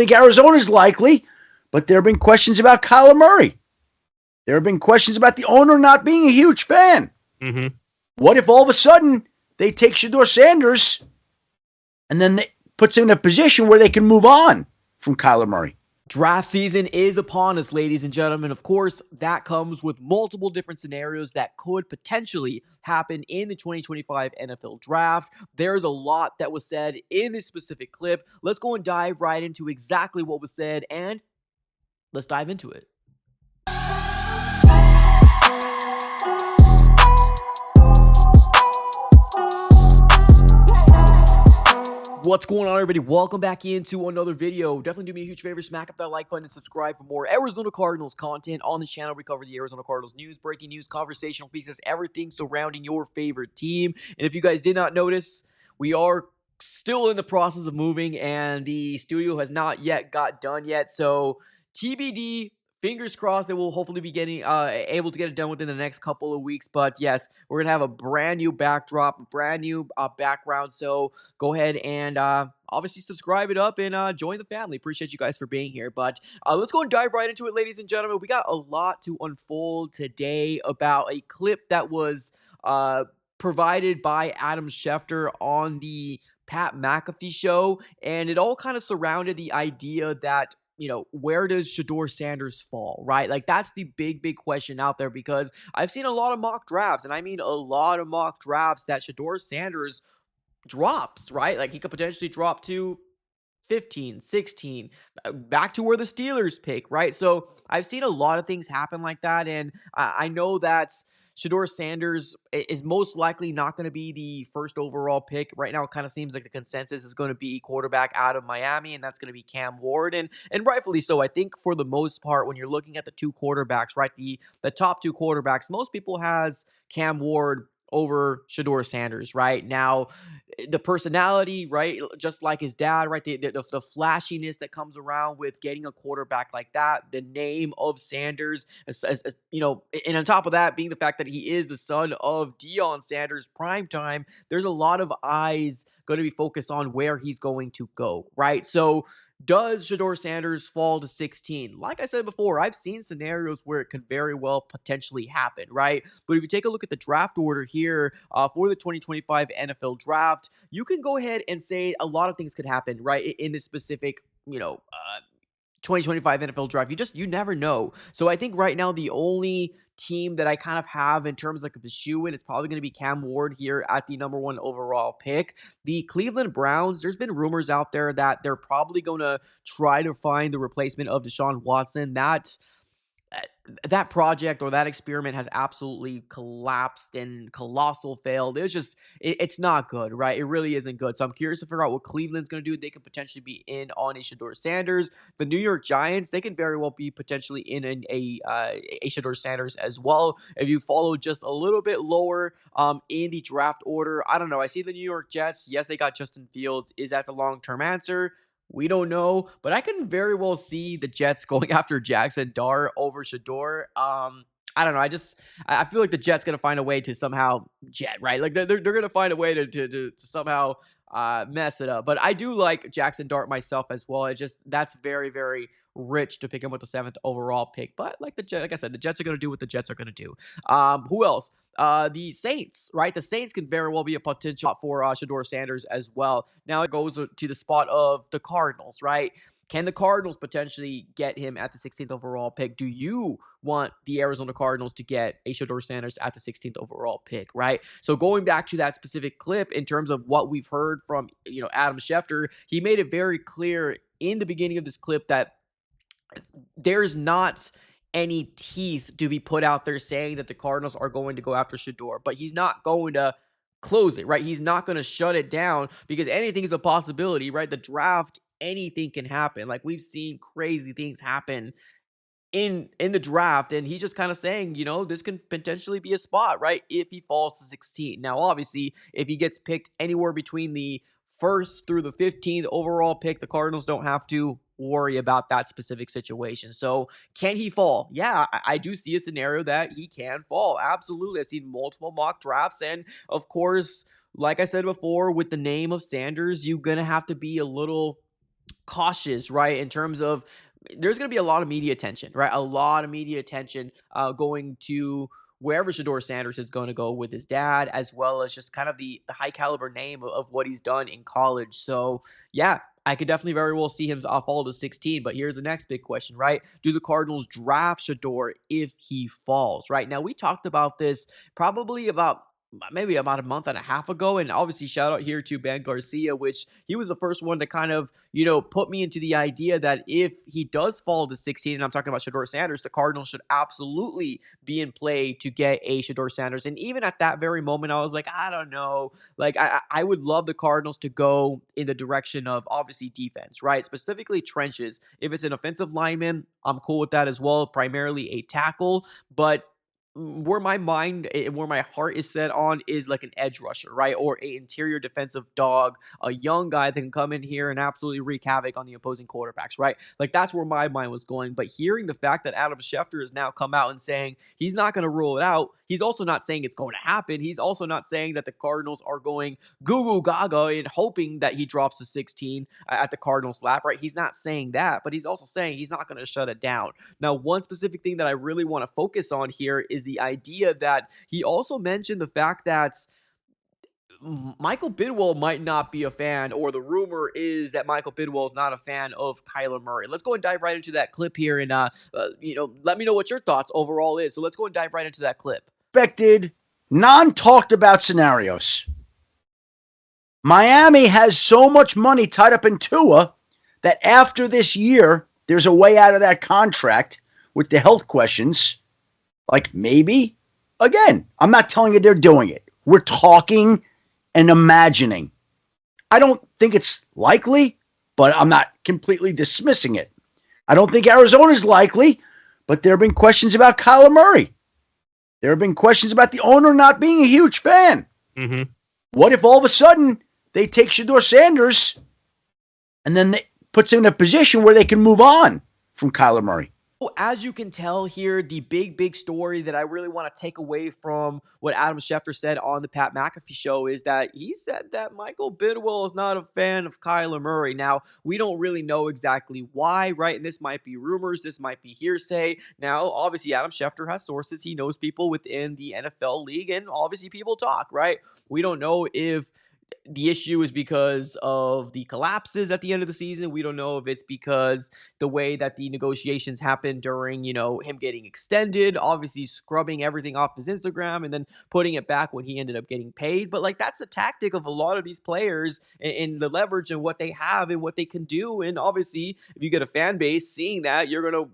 think Arizona's likely, but there have been questions about Kyler Murray. There have been questions about the owner not being a huge fan. Mm-hmm. What if all of a sudden they take Sheduer Sanders and then it puts them in a position where they can move on from Kyler Murray? Draft season is upon us, ladies and gentlemen. Of course, that comes with multiple different scenarios that could potentially happen in the 2025 NFL Draft. There's a lot that was said in this specific clip. Let's go and dive right into exactly what was said, and let's dive into it. What's going on, everybody? Welcome back into another video. Definitely do me a huge favor, smack up that like button and subscribe for more Arizona Cardinals content on this channel. We cover the Arizona Cardinals news, breaking news, conversational pieces, everything surrounding your favorite team. And if you guys did not notice, we are still in the process of moving and the studio has not yet got done yet. So TBD. Fingers crossed that we'll hopefully be getting able to get it done within the next couple of weeks. But yes, we're going to have a brand new backdrop, brand new background. So go ahead and obviously subscribe it up and join the family. Appreciate you guys for being here. But let's go and dive right into it, ladies and gentlemen. We got a lot to unfold today about a clip that was provided by Adam Schefter on the Pat McAfee show. And it all kind of surrounded the idea that, you know, where does Sheduer Sanders fall, right? Like, that's the big question out there, because I've seen a lot of mock drafts, and I mean a lot of mock drafts that Sheduer Sanders drops, right? Like, he could potentially drop to 15, 16, back to where the Steelers pick, right? So I've seen a lot of things happen like that, and I know that Sheduer Sanders is most likely not going to be the first overall pick. Right now, it kind of seems like the consensus is going to be quarterback out of Miami, and that's going to be Cam Ward, and rightfully so. I think for the most part, when you're looking at the two quarterbacks, right, the top two quarterbacks, most people has Cam Ward over Sheduer Sanders, right? Now, the personality, right, just like his dad, right, the flashiness that comes around with getting a quarterback like that, the name of Sanders, as you know, and on top of that, being the fact that he is the son of Deion Sanders, primetime, there's a lot of eyes going to be focused on where he's going to go, right? So does Sheduer Sanders fall to 16? Like I said before, I've seen scenarios where it could very well potentially happen, right? But if you take a look at the draft order here for the 2025 NFL Draft, you can go ahead and say a lot of things could happen, right, in this specific, 2025 NFL Draft. You never know. So I think right now the only team that I kind of have in terms of the shoe in, it's probably going to be Cam Ward here at the number 1 overall pick. The Cleveland Browns, there's been rumors out there that they're probably going to try to find the replacement of Deshaun Watson. That project or that experiment has absolutely collapsed and colossal failed. It's not good, right? It really isn't good. So I'm curious to figure out what Cleveland's going to do. They could potentially be in on a Sheduer Sanders. The New York Giants, they can very well be potentially in a Sheduer Sanders as well. If you follow just a little bit lower in the draft order, I don't know. I see the New York Jets. Yes, they got Justin Fields. Is that the long-term answer? We don't know, but I can very well see the Jets going after Jackson Dart over Shedeur. I don't know. I feel like the Jets gonna find a way to somehow right. Like they're gonna find a way to somehow mess it up. But I do like Jackson Dart myself as well. That's very rich to pick him with the 7th overall pick. But like I said, the Jets are gonna do what the Jets are gonna do. Who else? The Saints, right? The Saints can very well be a potential for Sheduer Sanders as well. Now it goes to the spot of the Cardinals, right? Can the Cardinals potentially get him at the 16th overall pick? Do you want the Arizona Cardinals to get a Sheduer Sanders at the 16th overall pick, right? So going back to that specific clip in terms of what we've heard from, Adam Schefter, he made it very clear in the beginning of this clip that there's not any teeth to be put out there saying that the Cardinals are going to go after Shedeur, but he's not going to close it, right? He's not going to shut it down because anything is a possibility, right? The draft, anything can happen. Like, we've seen crazy things happen in the draft, and he's just kind of saying, this can potentially be a spot, right, if he falls to 16. Now, obviously, if he gets picked anywhere between the 1st through the 15th overall pick, the Cardinals don't have to worry about that specific situation. So can he fall? Yeah, I do see a scenario that he can fall. Absolutely. I've seen multiple mock drafts, and of course, like I said before, with the name of Sanders, you're gonna have to be a little cautious, right? In terms of there's going to be a lot of media attention, right? A lot of media attention going to wherever Sheduer Sanders is going to go with his dad, as well as just kind of the high caliber name of what he's done in college. So, yeah, I could definitely very well see him fall to 16. But here's the next big question, right? Do the Cardinals draft Shedeur if he falls, right? Now, we talked about this probably about maybe about a month and a half ago. And obviously, shout out here to Ben Garcia, which he was the first one to kind of, put me into the idea that if he does fall to 16, and I'm talking about Sheduer Sanders, the Cardinals should absolutely be in play to get a Sheduer Sanders. And even at that very moment, I was like, I don't know. Like, I would love the Cardinals to go in the direction of obviously defense, right? Specifically trenches. If it's an offensive lineman, I'm cool with that as well, primarily a tackle. But where my mind and where my heart is set on is like an edge rusher, right? Or a interior defensive dog, a young guy that can come in here and absolutely wreak havoc on the opposing quarterbacks, right? Like that's where my mind was going. But hearing the fact that Adam Schefter has now come out and saying he's not going to rule it out, he's also not saying it's going to happen. He's also not saying that the Cardinals are going goo goo gaga and hoping that he drops to 16 at the Cardinals lap, right? He's not saying that, but he's also saying he's not going to shut it down. Now, one specific thing that I really want to focus on here is the idea that he also mentioned the fact that Michael Bidwell might not be a fan, or the rumor is that Michael Bidwell is not a fan of Kyler Murray. Let's go and dive right into that clip here, and let me know what your thoughts overall is. So let's go and dive right into that clip. Expected, non-talked about scenarios. Miami has so much money tied up in Tua that after this year, there's a way out of that contract with the health questions. Like maybe, again, I'm not telling you they're doing it. We're talking and imagining. I don't think it's likely, but I'm not completely dismissing it. I don't think Arizona's likely, but there have been questions about Kyler Murray. There have been questions about the owner not being a huge fan. Mm-hmm. What if all of a sudden they take Sheduer Sanders and then they puts them in a position where they can move on from Kyler Murray? As you can tell here, the big story that I really want to take away from what Adam Schefter said on the Pat McAfee show is that he said that Michael Bidwell is not a fan of Kyler Murray. Now, we don't really know exactly why, right? And this might be rumors, this might be hearsay. Now, obviously, Adam Schefter has sources. He knows people within the NFL league, and obviously people talk, right? We don't know if the issue is because of the collapses at the end of the season. We don't know if it's because the way that the negotiations happened during, him getting extended, obviously scrubbing everything off his Instagram and then putting it back when he ended up getting paid. But like that's the tactic of a lot of these players in the leverage and what they have and what they can do. And obviously, if you get a fan base seeing that, you're gonna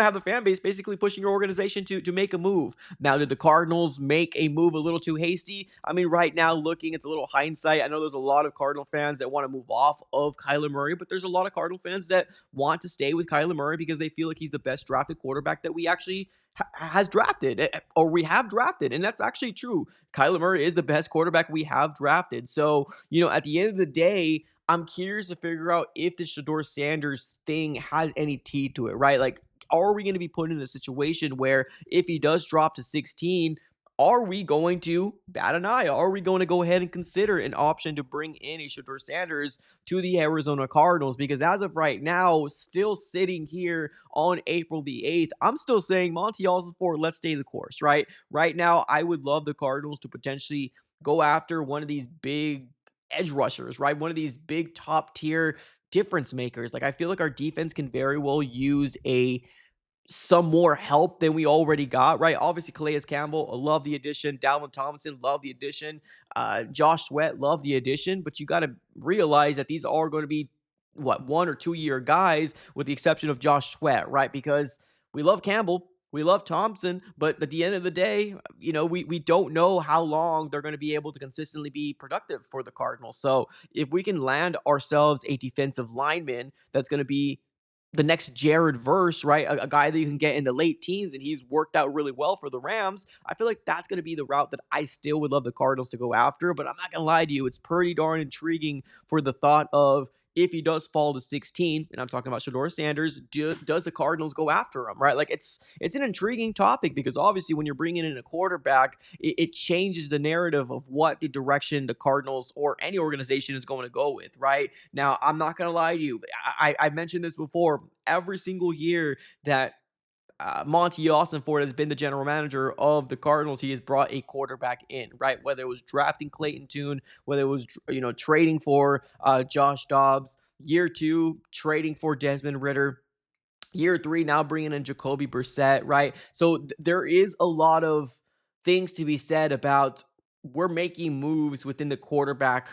have the fan base basically pushing your organization to make a move. Now, did the Cardinals make a move a little too hasty? I mean, right now, looking, it's a little hindsight. I know there's a lot of Cardinal fans that want to move off of Kyler Murray, but there's a lot of Cardinal fans that want to stay with Kyler Murray because they feel like he's the best drafted quarterback that we actually has drafted, or we have drafted. And that's actually true. Kyler Murray is the best quarterback we have drafted. So, at the end of the day, I'm curious to figure out if the Sheduer Sanders thing has any teeth to it, right? Like, are we going to be put in a situation where if he does drop to 16, are we going to bat an eye? Are we going to go ahead and consider an option to bring in a Sheduer Sanders to the Arizona Cardinals? Because as of right now, still sitting here on April the 8th, I'm still saying Monty for let's stay the course, right? Right now, I would love the Cardinals to potentially go after one of these big edge rushers, right? One of these big top tier difference makers. Like I feel like our defense can very well use some more help than we already got, right? Obviously, Calais Campbell, I love the addition. Dalvin Tomlinson, love the addition. Josh Sweat, love the addition. But you got to realize that these are going to be, 1 or 2 year guys, with the exception of Josh Sweat, right? Because we love Campbell, we love Thompson, but at the end of the day, we don't know how long they're going to be able to consistently be productive for the Cardinals. So if we can land ourselves a defensive lineman that's going to be the next Jared Verse, right? A guy that you can get in the late teens, and he's worked out really well for the Rams. I feel like that's going to be the route that I still would love the Cardinals to go after. But I'm not going to lie to you, it's pretty darn intriguing for the thought of if he does fall to 16, and I'm talking about Sheduer Sanders, does the Cardinals go after him, right? Like it's an intriguing topic because obviously when you're bringing in a quarterback, it changes the narrative of what the direction the Cardinals or any organization is going to go with, right? Now, I'm not going to lie to you. I've mentioned this before. Every single year that Monty Austinford has been the general manager of the Cardinals, he has brought a quarterback in, right? Whether it was drafting Clayton Tune, whether it was trading for Josh Dobbs, year 2 trading for Desmond Ritter, year 3 now bringing in Jacoby Brissett, right? So there is a lot of things to be said about we're making moves within the quarterback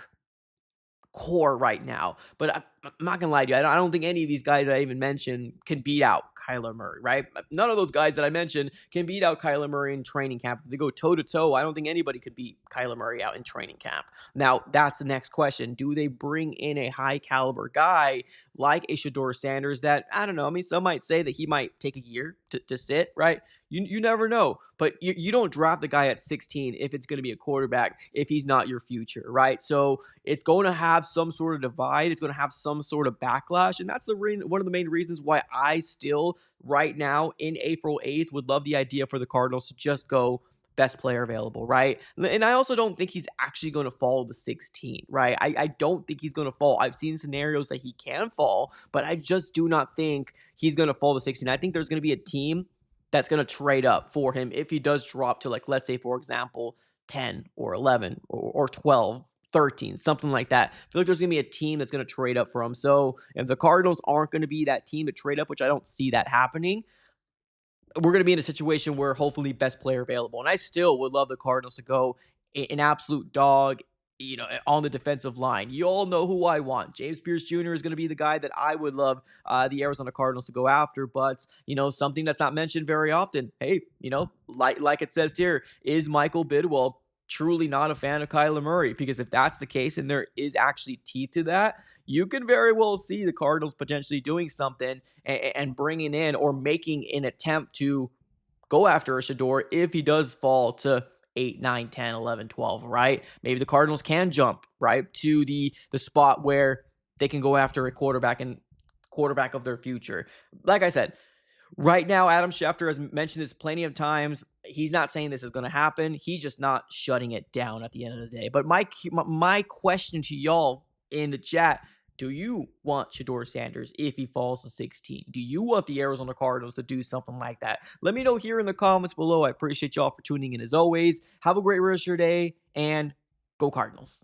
core right now. But I'm not gonna lie to you, I don't think any of these guys I even mentioned can beat out Kyler Murray, right? None of those guys that I mentioned can beat out Kyler Murray in training camp. If they go toe to toe, I don't think anybody could beat Kyler Murray out in training camp. Now, that's the next question. Do they bring in a high caliber guy like a Sheduer Sanders that, I don't know, I mean, some might say that he might take a year to sit, right? You never know. But you don't draft a guy at 16 if it's going to be a quarterback, if he's not your future, right? So it's going to have some sort of divide. It's going to have some sort of backlash. And that's one of the main reasons why I still, right now, in April 8th, would love the idea for the Cardinals to just go best player available, right? And I also don't think he's actually going to fall to 16, right? I don't think he's going to fall. I've seen scenarios that he can fall, but I just do not think he's going to fall to 16. I think there's going to be a team that's going to trade up for him if he does drop to, like, let's say, for example, 10 or 11 or 12, 13, something like that. I feel like there's going to be a team that's going to trade up for him. So if the Cardinals aren't going to be that team to trade up, which I don't see that happening, we're going to be in a situation where hopefully best player available. And I still would love the Cardinals to go an absolute dog, on the defensive line. You all know who I want. James Pierce Jr. is going to be the guy that I would love the Arizona Cardinals to go after. But, something that's not mentioned very often. Hey, like it says here, is Michael Bidwell truly not a fan of Kyler Murray? Because if that's the case and there is actually teeth to that, you can very well see the Cardinals potentially doing something and bringing in or making an attempt to go after a Shedeur if he does fall to 8, 9, 10, 11, 12, right? Maybe the Cardinals can jump, right, to the spot where they can go after a quarterback of their future. Like I said, right now, Adam Schefter has mentioned this plenty of times. He's not saying this is going to happen. He's just not shutting it down at the end of the day. But my question to y'all in the chat, do you want Sheduer Sanders if he falls to 16? Do you want the Arizona Cardinals to do something like that? Let me know here in the comments below. I appreciate y'all for tuning in as always. Have a great rest of your day, and go Cardinals.